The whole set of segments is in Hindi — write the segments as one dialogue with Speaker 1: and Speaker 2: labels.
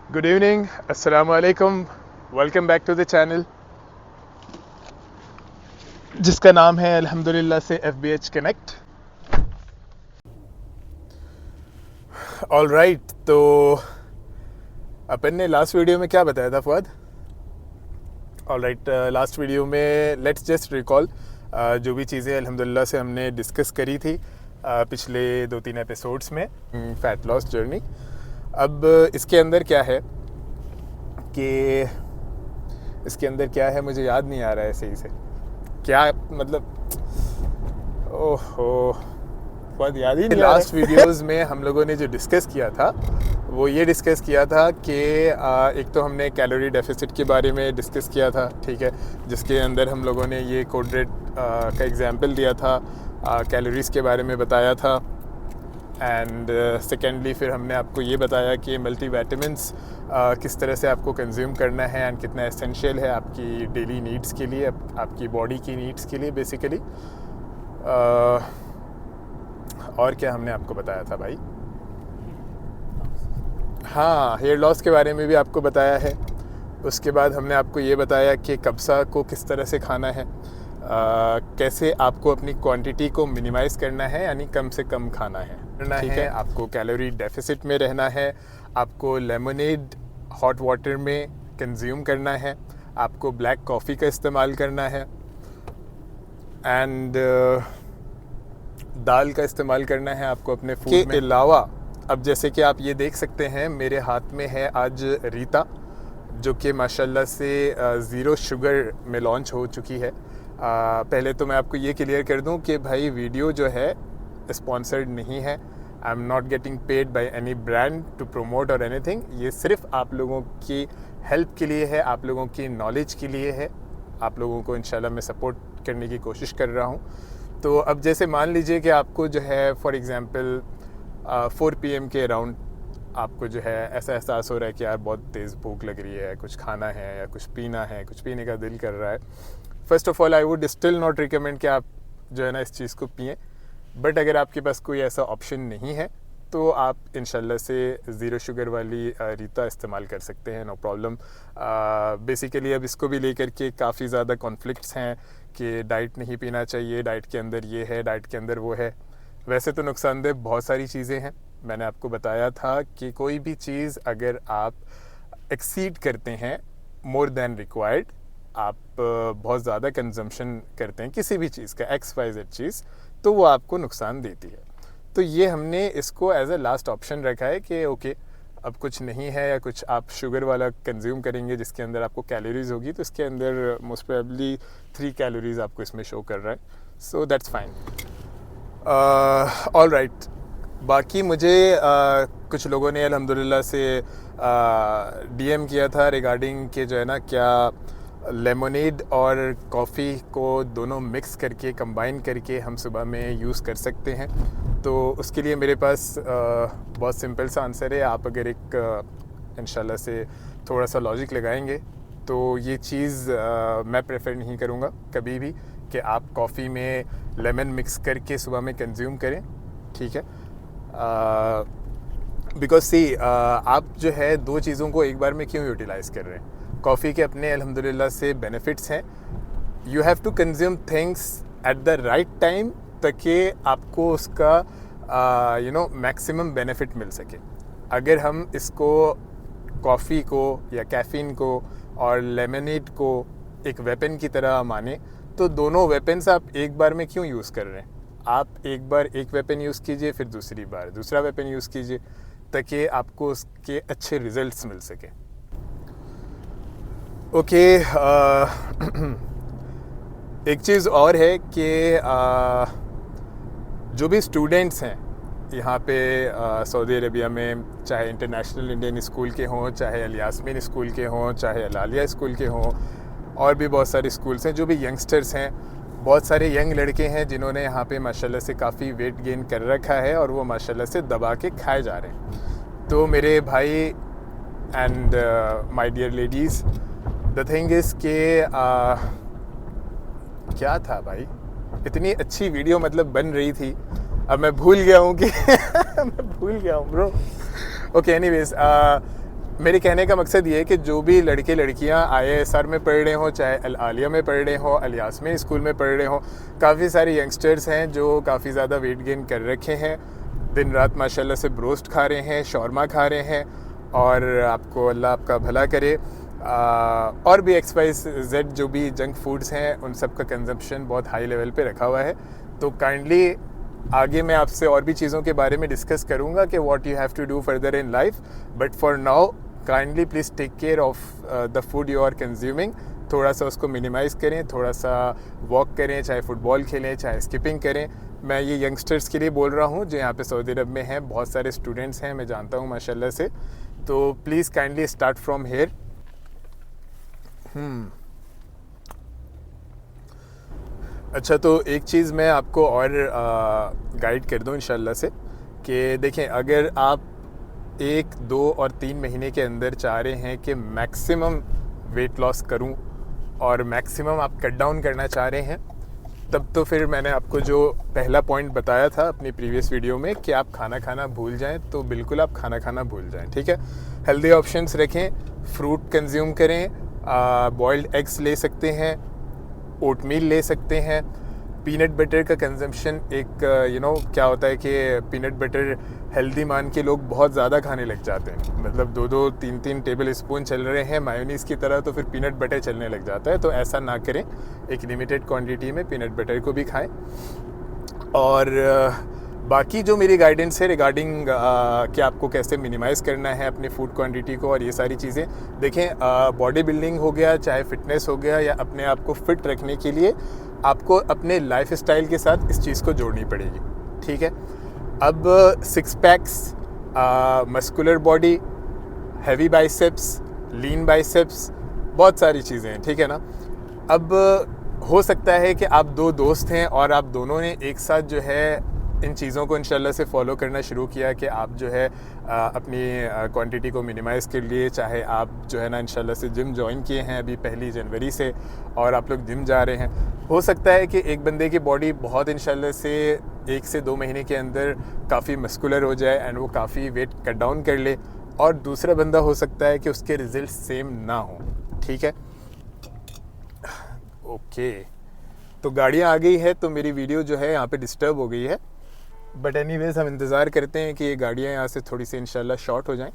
Speaker 1: गुड इवनिंग, अस्सलाम वालेकुम। Welcome back to the channel जिसका नाम है अल्हम्दुलिल्लाह से FBH कनेक्ट। ऑल राइट, तो अपन ने लास्ट वीडियो में क्या बताया था Fawad? All right, last video में लेट्स जस्ट रिकॉल जो भी चीज़ें अल्हम्दुलिल्लाह से हमने डिस्कस करी थी पिछले 2-3 एपिसोड्स में फ़ैट लॉस जर्नी। अब इसके अंदर क्या है कि इसके अंदर क्या है मुझे याद नहीं आ रहा है सही से क्या मतलब। ओहो, बहुत याद ही नहीं। लास्ट वीडियोस में हम लोगों ने जो डिस्कस किया था वो ये डिस्कस किया था कि एक तो हमने कैलोरी डेफिसिट के बारे में डिस्कस किया था, ठीक है, जिसके अंदर हम लोगों ने ये कोड रेड का एग्जांपल दिया था, कैलोरीज़ के बारे में बताया था। एंड सेकेंडली फिर हमने आपको ये बताया कि मल्टीविटामिन्स किस तरह से आपको कंज्यूम करना है एंड कितना एसेंशियल है आपकी डेली नीड्स के लिए, आपकी बॉडी की नीड्स के लिए बेसिकली। और क्या हमने आपको बताया था भाई? हाँ, हेयर लॉस के बारे में भी आपको बताया है। उसके बाद हमने आपको ये बताया कि कब्सा को किस तरह से खाना है, कैसे आपको अपनी क्वांटिटी को मिनिमाइज़ करना है, यानी कम से कम खाना है, ठीक है। आपको कैलोरी डेफिसिट में रहना है, आपको लेमनेड हॉट वाटर में कंज्यूम करना है, आपको ब्लैक कॉफ़ी का इस्तेमाल करना है एंड दाल का इस्तेमाल करना है आपको अपने फूड में। के अलावा अब जैसे कि आप ये देख सकते हैं मेरे हाथ में है आज रीता, जो कि माशाल्लाह से ज़ीरो शुगर में लॉन्च हो चुकी है। पहले तो मैं आपको ये क्लियर कर दूं कि भाई वीडियो जो है स्पॉन्सर्ड नहीं है। I am not getting paid by any brand to promote और एनीथिंग। ये सिर्फ आप लोगों की हेल्प के लिए है, आप लोगों की नॉलेज के लिए है, आप लोगों को इंशाल्लाह मैं सपोर्ट करने की कोशिश कर रहा हूँ। तो अब जैसे मान लीजिए कि आपको जो है फॉर एग्ज़ाम्पल 4 PM के अराउंड आपको जो है ऐसा एहसास हो रहा है कि यार बहुत तेज़ भूख लग रही है, कुछ खाना है या कुछ पीना है, कुछ पीने का दिल कर रहा है। First of all I would still not recommend कि आप जो है ना इस चीज़ को पिएं, बट अगर आपके पास कोई ऐसा ऑप्शन नहीं है तो आप इंशाल्लाह से ज़ीरो शुगर वाली रीता इस्तेमाल कर सकते हैं, नो प्रॉब्लम। बेसिकली अब इसको भी लेकर के काफ़ी ज़्यादा कॉन्फ्लिक्ट्स हैं कि डाइट नहीं पीना चाहिए, डाइट के अंदर ये है, डाइट के अंदर वो है। वैसे तो नुकसानदेह बहुत सारी चीज़ें हैं। मैंने आपको बताया था कि कोई भी चीज़ अगर आप एक्सीड करते हैं मोर देन रिक्वायर्ड, आप बहुत ज़्यादा कंजम्पशन करते हैं किसी भी चीज़ का XYZ चीज़, तो वो आपको नुकसान देती है। तो ये हमने इसको एज अ लास्ट ऑप्शन रखा है कि ओके अब कुछ नहीं है या कुछ आप शुगर वाला कंज्यूम करेंगे जिसके अंदर आपको कैलोरीज होगी, तो इसके अंदर मोस्ट प्रोबेबली 3 कैलोरीज आपको इसमें शो कर रहा है, so that's fine. All right, बाकी मुझे कुछ लोगों ने अल्हम्दुलिल्लाह से DM किया था रिगार्डिंग कि जो है ना क्या लेमनेड और कॉफ़ी को दोनों मिक्स करके कंबाइन करके हम सुबह में यूज़ कर सकते हैं। तो उसके लिए मेरे पास बहुत सिंपल सा आंसर है। आप अगर एक इंशाल्लाह से थोड़ा सा लॉजिक लगाएंगे तो ये चीज़ मैं प्रेफर नहीं करूँगा कभी भी कि आप कॉफ़ी में लेमन मिक्स करके सुबह में कंज्यूम करें, ठीक है। बिकॉज सी आप जो है दो चीज़ों को एक बार में क्यों यूटिलाइज़ कर रहे हैं? कॉफ़ी के अपने अल्हम्दुलिल्लाह से बेनिफिट्स हैं। You have to consume things at the right time ताकि आपको उसका मैक्सिमम बेनिफिट मिल सके। अगर हम इसको कॉफ़ी को या कैफ़ीन को और लेमनेड को एक वेपन की तरह माने तो दोनों वेपन्स आप एक बार में क्यों यूज़ कर रहे हैं? आप एक बार एक वेपन यूज़ कीजिए, फिर दूसरी बार दूसरा वेपन यूज़ कीजिए ताकि आपको उसके अच्छे रिजल्ट्स मिल सके। ओके, एक चीज़ और है कि जो भी स्टूडेंट्स हैं यहाँ पे सऊदी अरेबिया में, चाहे इंटरनेशनल इंडियन स्कूल के हों, चाहे अल यास्मीन स्कूल के हों, चाहे अल आलिया स्कूल के हों, और भी बहुत सारे स्कूल्स हैं, जो भी यंगस्टर्स हैं, बहुत सारे यंग लड़के हैं जिन्होंने यहाँ पे माशाल्लाह से काफ़ी वेट गेन कर रखा है और वो माशाल्लाह से दबा के खाए जा रहे हैं। तो मेरे भाई and my dear ladies, the thing is के क्या था भाई, इतनी अच्छी वीडियो मतलब बन रही थी, अब मैं भूल गया हूँ कि मैं भूल गया हूँ ब्रो। ओके, एनीवेज मेरे कहने का मकसद ये है कि जो भी लड़के लड़कियां IISR में पढ़ रहे हों, चाहे अल आलिया में पढ़ रहे हों, अल यास्मीन स्कूल में पढ़ रहे हों, काफ़ी सारे यंगस्टर्स हैं जो काफ़ी ज़्यादा वेट गेन कर रखे हैं, दिन रात माशाल्लाह से ब्रोस्ट खा रहे हैं, शौरमा खा रहे हैं, और आपको अल्लाह आपका भला करे। और भी XYZ जो भी जंक फूड्स हैं उन सब का कंजम्पशन बहुत हाई लेवल पे रखा हुआ है। तो काइंडली आगे मैं आपसे और भी चीज़ों के बारे में डिस्कस करूँगा कि what you have to do further in life, but for now kindly please take care of the food you are consuming. थोड़ा सा उसको मिनिमाइज़ करें, थोड़ा सा वॉक करें, चाहे फुटबॉल खेलें, चाहे स्किपिंग करें। मैं ये यंगस्टर्स के लिए बोल रहा हूँ जो यहाँ पे सऊदी अरब में हैं, बहुत सारे स्टूडेंट्स हैं, मैं जानता हूँ माशाल्लाह से। तो please kindly start from here. अच्छा, तो एक चीज़ मैं आपको और गाइड कर दूँ इंशाल्लाह से कि देखें, अगर आप 1, 2 और 3 महीने के अंदर चाह रहे हैं कि मैक्सिमम वेट लॉस करूं और मैक्सिमम आप कट डाउन करना चाह रहे हैं, तब तो फिर मैंने आपको जो पहला पॉइंट बताया था अपनी प्रीवियस वीडियो में कि आप खाना खाना भूल जाएं, तो बिल्कुल आप खाना खाना भूल जाएं, ठीक है। हेल्दी ऑप्शंस रखें, फ्रूट कंज्यूम करें, बॉइल्ड एग्स ले सकते हैं, ओटमील ले सकते हैं। पीनट बटर का कंजम्पशन एक क्या होता है कि पीनट बटर हेल्दी मान के लोग बहुत ज़्यादा खाने लग जाते हैं, मतलब 2-2, 3-3 टेबल स्पून चल रहे हैं मायोनीज़ की तरह, तो फिर पीनट बटर चलने लग जाता है। तो ऐसा ना करें, एक लिमिटेड क्वांटिटी में पीनट बटर को भी खाएं। और बाकी जो मेरी गाइडेंस है रिगार्डिंग कि आपको कैसे मिनिमाइज़ करना है अपनी फूड क्वांटिटी को और ये सारी चीज़ें, देखें, बॉडी बिल्डिंग हो गया, चाहे फिटनेस हो गया, या अपने आप को फिट रखने के लिए आपको अपने लाइफ स्टाइल के साथ इस चीज़ को जोड़नी पड़ेगी, ठीक है। अब 6 packs, muscular body, heavy biceps, lean biceps, बहुत सारी चीज़ें हैं, ठीक है ना। अब हो सकता है कि आप 2 दोस्त हैं और आप दोनों ने एक साथ जो है इन चीज़ों को इंशाल्लाह से फॉलो करना शुरू किया कि आप जो है अपनी क्वांटिटी को मिनिमाइज़ कर लिए, चाहे आप जो है ना इंशाल्लाह से जिम ज्वाइन किए हैं अभी 1 जनवरी से और आप लोग जिम जा रहे हैं। हो सकता है कि एक बंदे की बॉडी बहुत इंशाल्लाह से 1 से 2 महीने के अंदर काफ़ी मस्कुलर हो जाए एंड वो काफ़ी वेट कट डाउन कर ले, और दूसरा बंदा हो सकता है कि उसके रिज़ल्ट सेम ना हो, ठीक है। ओके, तो गाड़ियाँ आ गई है तो मेरी वीडियो जो है यहाँ पे डिस्टर्ब हो गई है, बट एनीवेज़ हम इंतज़ार करते हैं कि ये गाड़ियाँ यहाँ से थोड़ी सी इंशाल्लाह शॉर्ट हो जाएं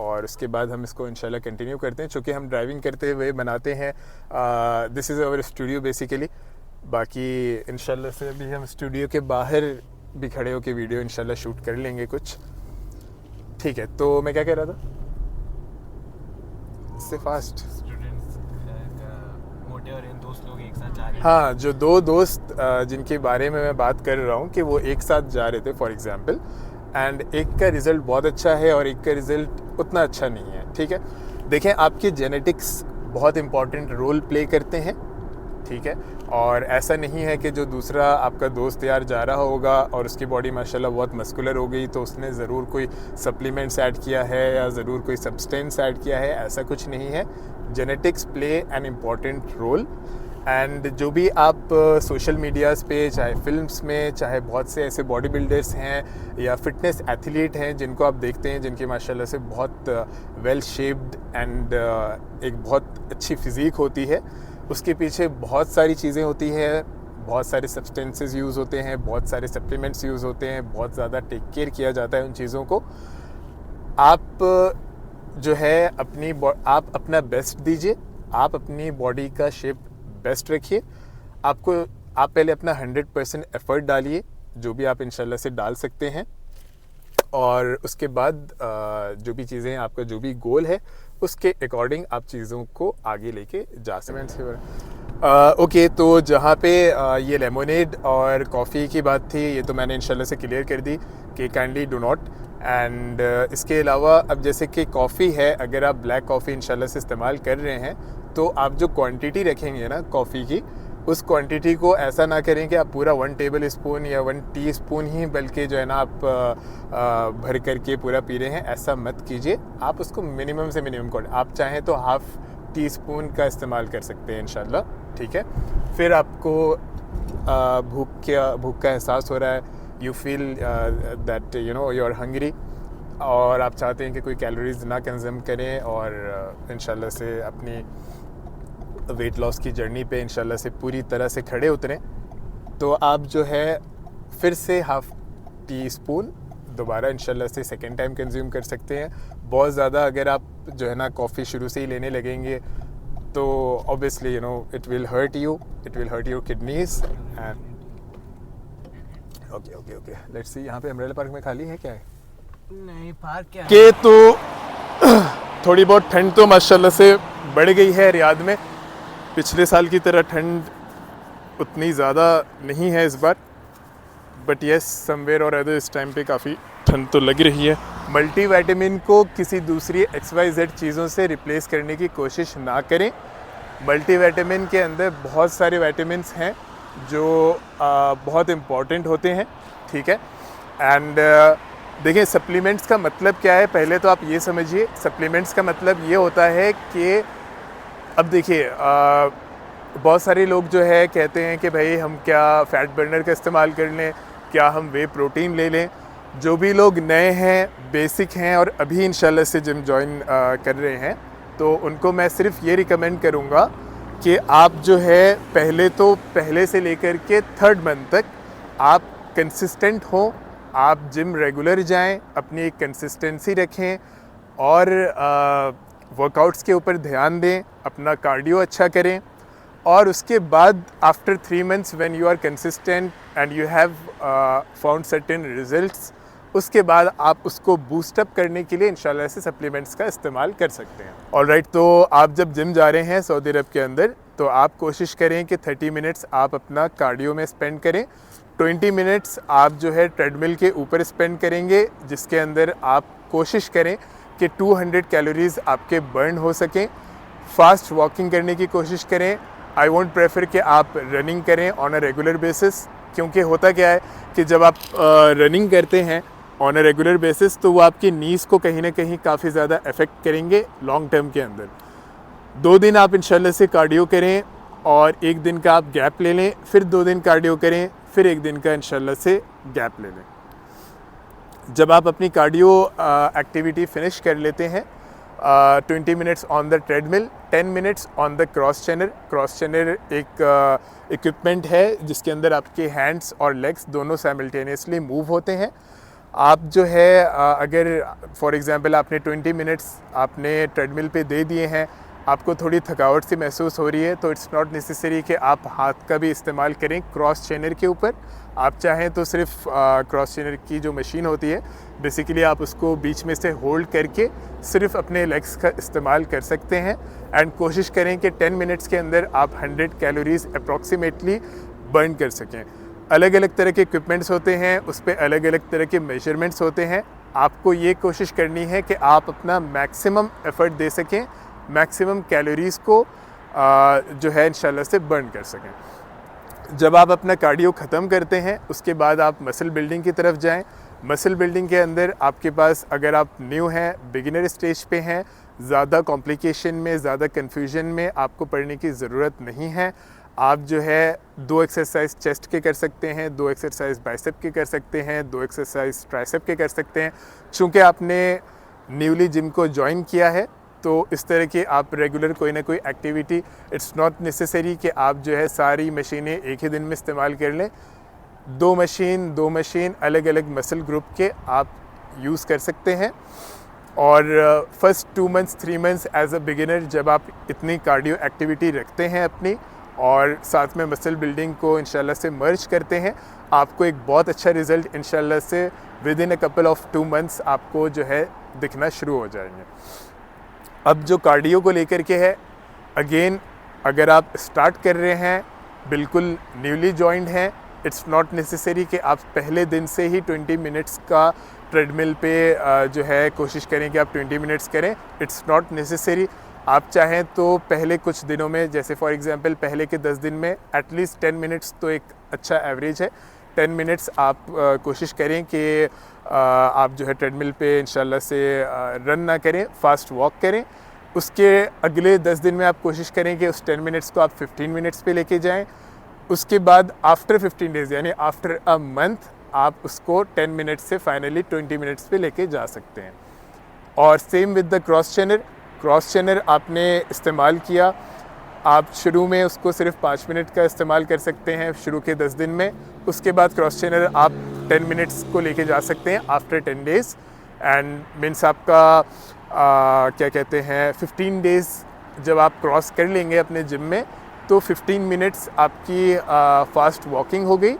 Speaker 1: और उसके बाद हम इसको इंशाल्लाह कंटिन्यू करते हैं। चूँकि हम ड्राइविंग करते हुए बनाते हैं, this is our studio basically. बाकी इंशाल्लाह से अभी हम स्टूडियो के बाहर भी खड़े होकर वीडियो इंशाल्लाह शूट कर लेंगे कुछ, ठीक है। तो मैं क्या कह रहा था, इससे फास्ट हाँ, जो 2 दोस्त जिनके बारे में मैं बात कर रहा हूँ कि वो एक साथ जा रहे थे फॉर एग्ज़ाम्पल, एंड एक का रिज़ल्ट बहुत अच्छा है और एक का रिज़ल्ट उतना अच्छा नहीं है, ठीक है। देखें, आपके जेनेटिक्स बहुत इम्पॉर्टेंट रोल प्ले करते हैं, ठीक है। और ऐसा नहीं है कि जो दूसरा आपका दोस्त यार जा रहा होगा और उसकी बॉडी माशाल्लाह बहुत मस्कुलर हो गई तो उसने ज़रूर कोई सप्लीमेंट्स ऐड किया है या ज़रूर कोई सब्सटेंस ऐड किया है, ऐसा कुछ नहीं है। Genetics play an important role, and जो भी आप सोशल मीडियाज़ पे, चाहे फिल्म्स में, चाहे बहुत से ऐसे बॉडी बिल्डर्स हैं या फिटनेस एथलीट हैं जिनको आप देखते हैं जिनकी माशाल्लाह से बहुत वेल शेप्ड एंड एक बहुत अच्छी फ़िज़ीक होती है, उसके पीछे बहुत सारी चीज़ें होती हैं, बहुत सारे सब्सटेंसेस यूज़ होते हैं, बहुत सारे सप्लीमेंट्स यूज़ होते हैं, बहुत ज़्यादा टेक केयर किया जाता है उन चीज़ों को। आप जो है आप अपना बेस्ट दीजिए, आप अपनी बॉडी का शेप बेस्ट रखिए। आप पहले अपना 100% एफ़र्ट डालिए, जो भी आप इंशाल्लाह से डाल सकते हैं, और उसके बाद जो भी चीज़ें, आपका जो भी गोल है उसके अकॉर्डिंग आप चीज़ों को आगे लेके जा सकते हैं। ओके, तो जहाँ पे ये लेमोनेड और कॉफ़ी की बात थी, ये तो मैंने इंशाल्लाह से क्लियर कर दी कि काइंडली डू नॉट। एंड इसके अलावा अब जैसे कि कॉफ़ी है, अगर आप ब्लैक कॉफ़ी इंशाल्लाह से इस्तेमाल कर रहे हैं तो आप जो क्वांटिटी रखेंगे ना कॉफ़ी की, उस क्वांटिटी को ऐसा ना करें कि आप पूरा 1 टेबल स्पून या 1 टीस्पून ही बल्कि जो है ना आप भर करके पूरा पी रहे हैं, ऐसा मत कीजिए। आप उसको मिनिमम से मिनिमम आप चाहें तो हाफ़ टीस्पून का इस्तेमाल कर सकते हैं इंशाल्लाह, ठीक है। फिर आपको भूख का एहसास हो रहा है, you feel that you are hungry, और आप चाहते हैं कि कोई कैलोरीज ना कंज्यूम करें और इंशाल्लाह से अपनी वेट लॉस की जर्नी पे इंशाल्लाह से पूरी तरह से खड़े उतरें, तो आप जो है फिर से हाफ़ टी स्पून दोबारा इंशाल्लाह से सेकेंड टाइम कंज्यूम कर सकते हैं। बहुत ज़्यादा अगर आप जो है ना कॉफ़ी शुरू से ही लेने लगेंगे तो obviously it will hurt your kidneys and okay let's see. यहाँ पे अम्ब्रेला पार्क में खाली है क्या है?
Speaker 2: नहीं, पार्क क्या
Speaker 1: के तो थोड़ी बहुत ठंड तो माशाल्लाह से बढ़ गई है रियाद में। पिछले साल की तरह ठंड उतनी ज़्यादा नहीं है इस बार, बट येस समवेयर और अदर इस टाइम पे काफ़ी ठंड तो लग रही है। मल्टीविटामिन को किसी दूसरी XYZ चीज़ों से रिप्लेस करने की कोशिश ना करें। मल्टीविटामिन के अंदर बहुत सारे विटामिन्स हैं जो बहुत इम्पॉर्टेंट होते हैं, ठीक है। एंड देखिए सप्लीमेंट्स का मतलब क्या है, पहले तो आप ये समझिए। सप्लीमेंट्स का मतलब ये होता है कि अब देखिए बहुत सारे लोग जो है कहते हैं कि भाई हम क्या फ़ैट बर्नर का इस्तेमाल कर लें, क्या हम वे प्रोटीन ले लें। जो भी लोग नए हैं, बेसिक हैं और अभी इंशाल्लाह से जिम जॉइन कर रहे हैं, तो उनको मैं सिर्फ ये रिकमेंड करूँगा कि आप जो है पहले से लेकर के 3rd मंथ तक आप कंसिस्टेंट हों, आप जिम रेगुलर जाएं, अपनी एक कंसिस्टेंसी रखें और वर्कआउट्स के ऊपर ध्यान दें, अपना कार्डियो अच्छा करें। और उसके बाद after 3 months when you are consistent and you have found certain results, उसके बाद आप उसको बूस्टअप करने के लिए इंशाल्लाह से सप्लीमेंट्स का इस्तेमाल कर सकते हैं। ऑलराइट, तो आप जब जिम जा रहे हैं सऊदी अरब के अंदर, तो आप कोशिश करें कि 30 मिनट्स आप अपना कार्डियो में स्पेंड करें, 20 मिनट्स आप जो है ट्रेडमिल के ऊपर स्पेंड करेंगे, जिसके अंदर आप कोशिश करें कि 200 कैलोरीज़ आपके बर्न हो सकें। फास्ट वॉकिंग करने की कोशिश करें। आई वोंट प्रेफर कि आप रनिंग करें ऑन अ रेगुलर बेसिस, क्योंकि होता क्या है कि जब आप रनिंग करते हैं ऑन अ रेगुलर बेसिस तो वो आपकी नीज़ को कहीं ना कहीं काफ़ी ज़्यादा अफेक्ट करेंगे लॉन्ग टर्म के अंदर। 2 दिन आप इंशाल्लाह से कार्डियो करें और 1 दिन का आप गैप ले लें, फिर 2 दिन कार्डियो करें, फिर 1 दिन का इंशाल्लाह से गैप ले लें। जब आप अपनी कार्डियो एक्टिविटी फिनिश कर लेते हैं, 20 minutes on the treadmill, 10 minutes on the cross trainer एक इक्विपमेंट है जिसके अंदर आपके हैंड्स और लेग्स दोनों साइमल्टेनियसली मूव होते हैं। आप जो है अगर फॉर एग्ज़ाम्पल आपने 20 मिनट्स आपने ट्रेडमिल पे दे दिए हैं, आपको थोड़ी थकावट सी महसूस हो रही है, तो इट्स नॉट नेसेसरी कि आप हाथ का भी इस्तेमाल करें क्रॉस चेनर के ऊपर। आप चाहें तो सिर्फ क्रॉस चेनर की जो मशीन होती है, बेसिकली आप उसको बीच में से होल्ड करके सिर्फ अपने लेग्स का इस्तेमाल कर सकते हैं। एंड कोशिश करें कि 10 मिनट्स के अंदर आप 100 कैलोरीज़ अप्रॉक्सीमेटली बर्न कर सकें। अलग अलग तरह के इक्विपमेंट्स होते हैं, उस पर अलग अलग तरह के मेजरमेंट्स होते हैं। आपको ये कोशिश करनी है कि आप अपना मैक्सिमम एफ़र्ट दे सकें, मैक्सिमम कैलोरीज़ को जो है इंशाल्लाह से बर्न कर सकें। जब आप अपना कार्डियो ख़त्म करते हैं, उसके बाद आप मसल बिल्डिंग की तरफ जाएं। मसल बिल्डिंग के अंदर आपके पास, अगर आप न्यू हैं, बिगिनर स्टेज पे हैं, ज़्यादा कॉम्प्लिकेशन में, ज़्यादा कन्फ्यूजन में आपको पढ़ने की ज़रूरत नहीं है। आप जो है 2 एक्सरसाइज चेस्ट के कर सकते हैं, 2 एक्सरसाइज बाइसेप के कर सकते हैं, 2 एक्सरसाइज ट्राइसेप के कर सकते हैं। चूँकि आपने न्यूली जिम को ज्वाइन किया है, तो इस तरह की आप रेगुलर कोई ना कोई एक्टिविटी, इट्स नॉट नेसेसरी कि आप जो है सारी मशीनें एक ही दिन में इस्तेमाल कर लें। 2 मशीन अलग अलग मसल ग्रुप के आप यूज़ कर सकते हैं। और first 2 months 3 months as a beginner जब आप इतनी कार्डियो एक्टिविटी रखते हैं अपनी और साथ में मसल बिल्डिंग को इंशाल्लाह से मर्ज करते हैं, आपको एक बहुत अच्छा रिज़ल्ट इंशाल्लाह से with in a couple of 2 months आपको जो है दिखना शुरू हो जाएंगे। अब जो कार्डियो को लेकर के है, अगेन अगर आप स्टार्ट कर रहे हैं, बिल्कुल न्यूली जॉइंड हैं, इट्स नॉट नेसेसरी कि आप पहले दिन से ही 20 मिनट्स का ट्रेडमिल पे जो है कोशिश करें कि आप 20 मिनट्स करें। It's not necessary. आप चाहें तो पहले कुछ दिनों में, जैसे फॉर एग्जांपल पहले के 10 दिन में एटलीस्ट 10 मिनट्स तो एक अच्छा एवरेज है। 10 मिनट्स आप कोशिश करें कि आप जो है ट्रेडमिल पे इंशाल्लाह से रन ना करें, फास्ट वॉक करें। उसके अगले 10 दिन में आप कोशिश करें कि उस 10 मिनट्स को आप 15 मिनट्स पे लेके जाएं। उसके बाद आफ्टर 15 डेज़ यानी आफ्टर अ मंथ आप उसको 10 मिनट्स से फाइनली 20 मिनट्स पे लेके जा सकते हैं। और सेम विद द क्रॉस चेनर आपने इस्तेमाल किया, आप शुरू में उसको सिर्फ 5 मिनट का इस्तेमाल कर सकते हैं शुरू के 10 दिन में, उसके बाद क्रॉस चेनर आप 10 मिनट्स को लेके जा सकते हैं आफ्टर 10 डेज़। एंड मीन्स आपका क्या कहते हैं 15 डेज़ जब आप क्रॉस कर लेंगे अपने जिम में, तो 15 मिनट्स आपकी फास्ट वॉकिंग हो गई,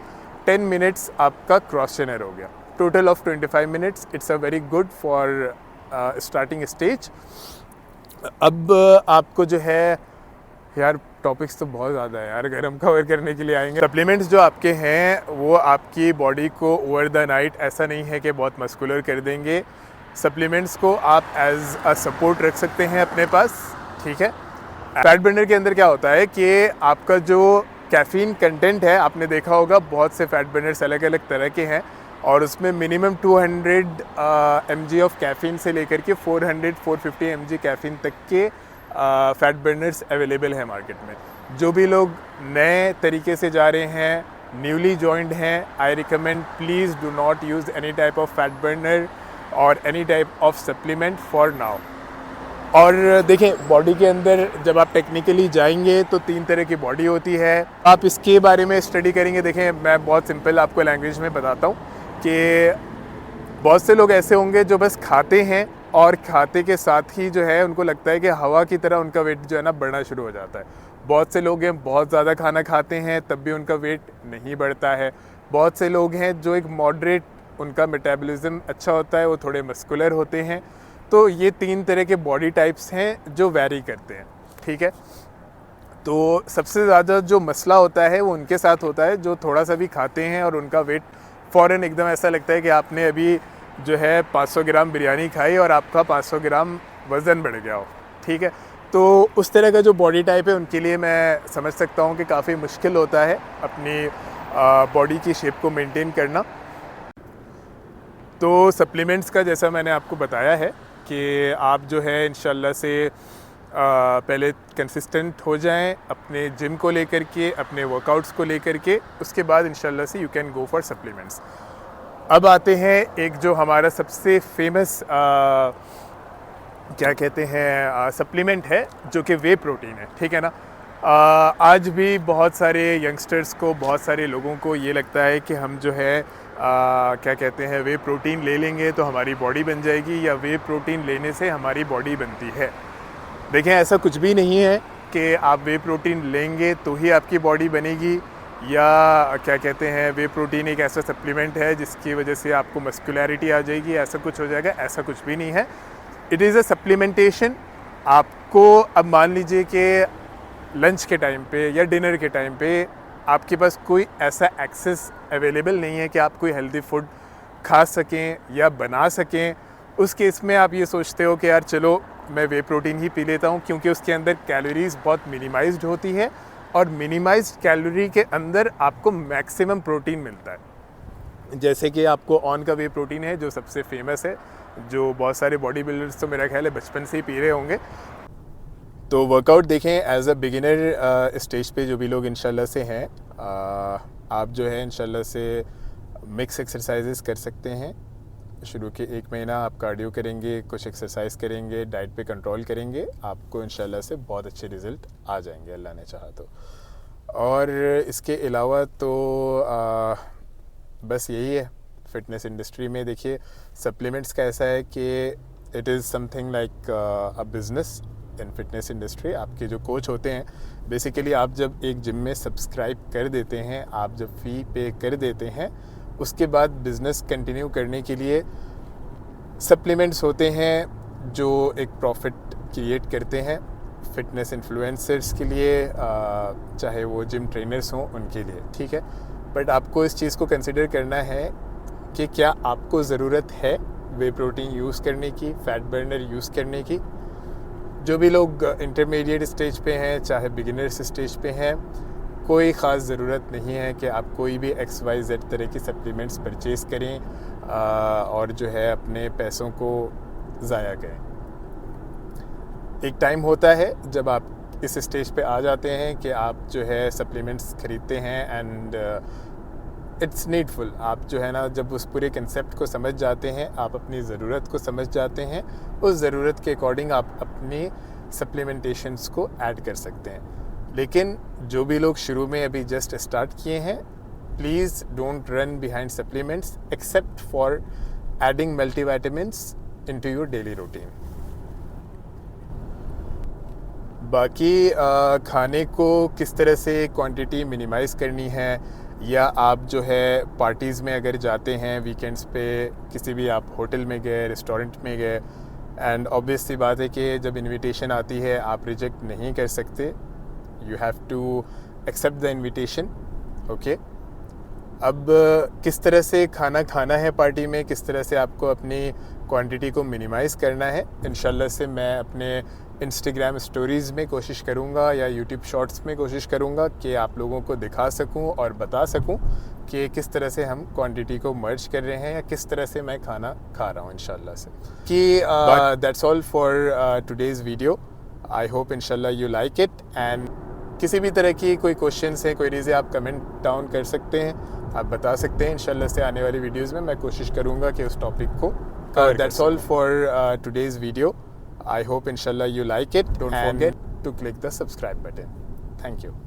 Speaker 1: 10 मिनट्स आपका क्रॉस चेनर हो गया, total of 25 minutes. It's a very good for starting stage. अब आपको जो है यार टॉपिक्स तो बहुत ज़्यादा है यार, अगर हम कवर करने के लिए आएंगे। सप्लीमेंट्स जो आपके हैं वो आपकी बॉडी को ओवर द नाइट ऐसा नहीं है कि बहुत मस्कुलर कर देंगे। सप्लीमेंट्स को आप एज अ सपोर्ट रख सकते हैं अपने पास, ठीक है। फैट बर्नर के अंदर क्या होता है कि आपका जो कैफ़ीन कंटेंट है, आपने देखा होगा बहुत से फैट बर्नर्स अलग अलग तरह के हैं और उसमें मिनिमम 200 mg ऑफ कैफ़ीन से लेकर के 400-450 mg कैफ़ीन तक के फैट बर्नर्स अवेलेबल है मार्केट में। जो भी लोग नए तरीके से जा रहे हैं, न्यूली जॉइंड हैं, I recommend please do not use any type of fat burner और any type of supplement for now. और देखें बॉडी के अंदर जब आप टेक्निकली जाएंगे तो 3 तरह की बॉडी होती है, आप इसके बारे में स्टडी करेंगे। देखें मैं बहुत सिंपल आपको लैंग्वेज में बताता हूँ कि बहुत से लोग ऐसे होंगे जो बस खाते हैं और खाते के साथ ही जो है उनको लगता है कि हवा की तरह उनका वेट जो है ना बढ़ना शुरू हो जाता है। बहुत से लोग हैं बहुत ज़्यादा खाना खाते हैं तब भी उनका वेट नहीं बढ़ता है। बहुत से लोग हैं जो एक मॉडरेट, उनका मेटाबॉलिज्म अच्छा होता है, वो थोड़े मस्कुलर होते हैं। तो ये 3 तरह के बॉडी टाइप्स हैं जो वैरी करते हैं, ठीक है। तो सबसे ज़्यादा जो मसला होता है वो उनके साथ होता है जो थोड़ा सा भी खाते हैं और उनका वेट फ़ौरन एकदम ऐसा लगता है कि आपने अभी जो है 500 ग्राम बिरयानी खाई और आपका 500 ग्राम वज़न बढ़ गया हो, ठीक है। तो उस तरह का जो बॉडी टाइप है उनके लिए मैं समझ सकता हूँ कि काफ़ी मुश्किल होता है अपनी बॉडी की शेप को मेंटेन करना। तो सप्लीमेंट्स का जैसा मैंने आपको बताया है कि आप जो है इंशाल्लाह से पहले कंसिस्टेंट हो जाएं अपने जिम को लेकर के, अपने वर्कआउट्स को लेकर के, उसके बाद इंशाल्लाह से you can go for supplements. अब आते हैं एक जो हमारा सबसे फेमस क्या कहते हैं सप्लीमेंट है जो कि वे प्रोटीन है, ठीक है ना। आज भी बहुत सारे यंगस्टर्स को, बहुत सारे लोगों को ये लगता है कि हम जो है क्या कहते हैं वे प्रोटीन ले लेंगे तो हमारी बॉडी बन जाएगी, या वे प्रोटीन लेने से हमारी बॉडी बनती है। देखें ऐसा कुछ भी नहीं है कि आप वे प्रोटीन लेंगे तो ही आपकी बॉडी बनेगी, या क्या कहते हैं वे प्रोटीन एक ऐसा सप्लीमेंट है जिसकी वजह से आपको मस्कुलैरिटी आ जाएगी, ऐसा कुछ हो जाएगा, ऐसा कुछ भी नहीं है। It is a supplementation. आपको अब मान लीजिए कि लंच के टाइम पे या डिनर के टाइम पे आपके पास कोई ऐसा एक्सेस अवेलेबल नहीं है कि आप कोई हेल्दी फूड खा सकें या बना सकें। उस केस में आप ये सोचते हो कि यार चलो मैं वे प्रोटीन ही पी लेता हूँ, क्योंकि उसके अंदर कैलोरीज़ बहुत मिनिमाइज्ड होती है और मिनिमाइज्ड कैलोरी के अंदर आपको मैक्सिमम प्रोटीन मिलता है। जैसे कि आपको ऑन का वे प्रोटीन है जो सबसे फेमस है, जो बहुत सारे बॉडी बिल्डर्स तो मेरा ख्याल है बचपन से ही पी रहे होंगे। तो वर्कआउट देखें एज अ बिगिनर स्टेज पे जो भी लोग इंशाल्लाह से हैं, आप जो है इंशाल्लाह से मिक्स एक्सरसाइजेस कर सकते हैं। शुरू के 1 महीना आप कार्डियो करेंगे, कुछ एक्सरसाइज करेंगे, डाइट पे कंट्रोल करेंगे, आपको इंशाल्लाह से बहुत अच्छे रिज़ल्ट आ जाएंगे अल्लाह ने चाहा तो। और इसके अलावा तो बस यही है फ़िटनेस इंडस्ट्री में। देखिए सप्लीमेंट्स का ऐसा है कि it is something like a business in fitness industry. आपके जो कोच होते हैं, बेसिकली आप जब एक जिम में सब्सक्राइब कर देते हैं, आप जब फ़ी पे कर देते हैं, उसके बाद बिज़नेस कंटिन्यू करने के लिए सप्लीमेंट्स होते हैं जो एक प्रॉफिट क्रिएट करते हैं फ़िटनेस इन्फ्लुएंसर्स के लिए, चाहे वो जिम ट्रेनर्स हों उनके लिए, ठीक है। बट आपको इस चीज़ को कंसिडर करना है कि क्या आपको ज़रूरत है वे प्रोटीन यूज़ करने की, फ़ैट बर्नर यूज़ करने की। जो भी लोग इंटरमीडिएट स्टेज पे हैं, चाहे बिगिनर्स स्टेज पे हैं, कोई ख़ास ज़रूरत नहीं है कि आप कोई भी XYZ तरह की सप्लीमेंट्स परचेज़ करें और जो है अपने पैसों को ज़ाया करें। एक टाइम होता है जब आप इस स्टेज पे आ जाते हैं कि आप जो है सप्लीमेंट्स ख़रीदते हैं एंड इट्स नीडफुल। आप जो है ना, जब उस पूरे कंसेप्ट को समझ जाते हैं, आप अपनी ज़रूरत को समझ जाते हैं, उस ज़रूरत के अकॉर्डिंग आप अपनी सप्लीमेंटेशंस को ऐड कर सकते हैं। लेकिन जो भी लोग शुरू में अभी जस्ट स्टार्ट किए हैं, please don't run behind supplements except for adding multivitamins into your daily routine. बाकी खाने को किस तरह से क्वांटिटी मिनिमाइज़ करनी है, या आप जो है पार्टीज़ में अगर जाते हैं वीकेंड्स पे, किसी भी आप होटल में गए, रेस्टोरेंट में गए, एंड ऑब्वियस सी बात है कि जब इनविटेशन आती है आप रिजेक्ट नहीं कर सकते, you have to accept the invitation. Okay, अब किस तरह से खाना खाना है पार्टी में, किस तरह से आपको अपनी क्वांटिटी को मिनिमाइज़ करना है, इंशाल्लाह से मैं अपने इंस्टाग्राम स्टोरीज़ में कोशिश करूँगा या यूट्यूब शॉर्ट्स में कोशिश करूँगा कि आप लोगों को दिखा सकूँ और बता सकूँ कि किस तरह से हम क्वांटिटी को मर्ज कर रहे हैं या किस तरह से मैं खाना खा रहा हूँ इंशाल्लाह से। कि that's all for today's video. I hope इंशाल्लाह यू लाइक इट, एंड किसी भी तरह की कोई क्वेश्चंस है, क्वेरीज है, आप कमेंट डाउन कर सकते हैं, आप बता सकते हैं। इंशाल्लाह से आने वाली वीडियोज़ में मैं कोशिश करूँगा कि उस टॉपिक को that's all for today's video. I hope inshallah you like it. Don't forget to click the subscribe button. Thank you.